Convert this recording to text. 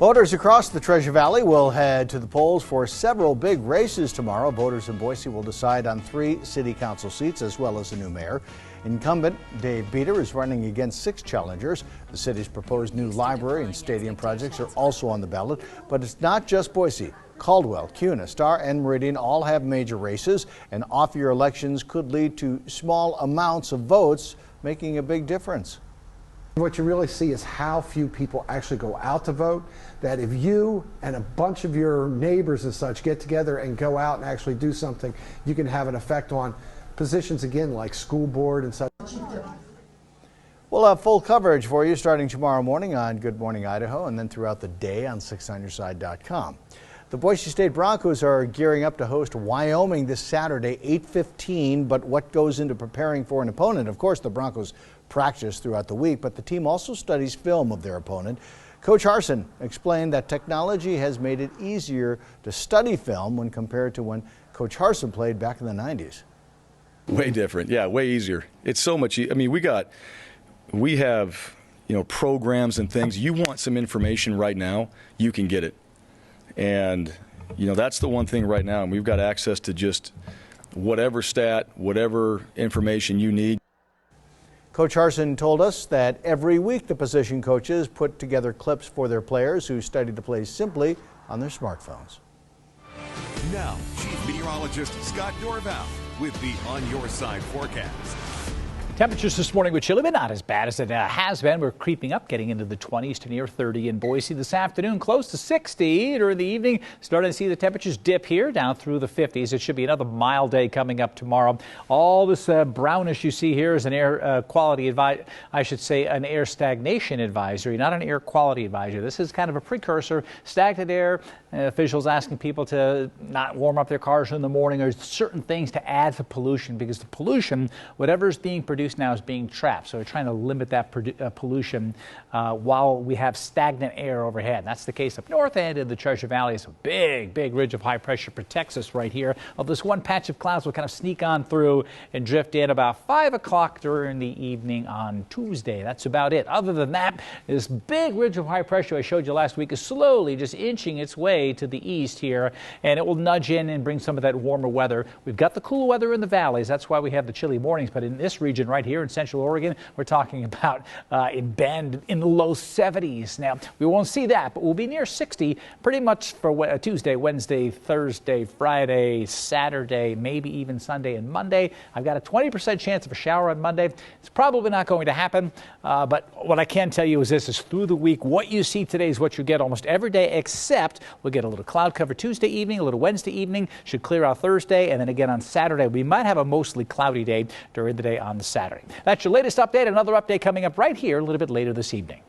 Voters across the Treasure Valley will head to the polls for several big races tomorrow. Voters in Boise will decide on 3 city council seats as well as a new mayor. Incumbent Dave Beater is running against 6 challengers. The city's proposed new library and stadium projects are also on the ballot, but it's not just Boise. Caldwell, Kuna, Star, and Meridian all have major races, and off-year elections could lead to small amounts of votes, making a big difference. What you really see is how few people actually go out to vote, that if you and a bunch of your neighbors and such get together and go out and actually do something, you can have an effect on positions again like school board and such. We'll have full coverage for you starting tomorrow morning on Good Morning Idaho and then throughout the day on 6onyourside.com. The Boise State Broncos are gearing up to host Wyoming this Saturday, 8:15. But what goes into preparing for an opponent? Of course, the Broncos practice throughout the week, but the team also studies film of their opponent. Coach Harsin explained that technology has made it easier to study film when compared to when Coach Harsin played back in the 90s. Way different. Yeah, way easier. It's so much. I mean, we have, programs and things. You want some information right now, you can get it. And, that's the one thing right now. And we've got access to just whatever stat, whatever information you need. Coach Harsin told us that every week the position coaches put together clips for their players who study the plays simply on their smartphones. Now, Chief Meteorologist Scott Dorval with the On Your Side forecast. Temperatures this morning were chilly, but not as bad as it has been. We're creeping up, getting into the 20s to near 30 in Boise this afternoon, close to 60 during the evening. Starting to see the temperatures dip here down through the 50s. It should be another mild day coming up tomorrow. All this brownish you see here is an air quality advisory, I should say an air stagnation advisory, not an air quality advisory. This is kind of a precursor. Stagnant air, officials asking people to not warm up their cars in the morning or certain things to add to pollution, because the pollution, whatever is being produced now, is being trapped. So we're trying to limit that pollution while we have stagnant air overhead. That's the case up north end of the Treasure Valley. It's a big ridge of high pressure protects us right here. Well, this one patch of clouds will kind of sneak on through and drift in about 5 o'clock during the evening on Tuesday. That's about it. Other than that, this big ridge of high pressure I showed you last week is slowly just inching its way to the east here, and it will nudge in and bring some of that warmer weather. We've got the cool weather in the valleys. That's why we have the chilly mornings. But in this region right here in Central Oregon, we're talking about in Bend in the low 70s. Now, we won't see that, but we'll be near 60 pretty much for Tuesday, Wednesday, Thursday, Friday, Saturday, maybe even Sunday and Monday. I've got a 20% chance of a shower on Monday. It's probably not going to happen, but what I can tell you is this: is through the week, what you see today is what you get almost every day, except we'll get a little cloud cover Tuesday evening, a little Wednesday evening, should clear out Thursday, and then again on Saturday. We might have a mostly cloudy day during the day on the Saturday. That's your latest update. Another update coming up right here a little bit later this evening.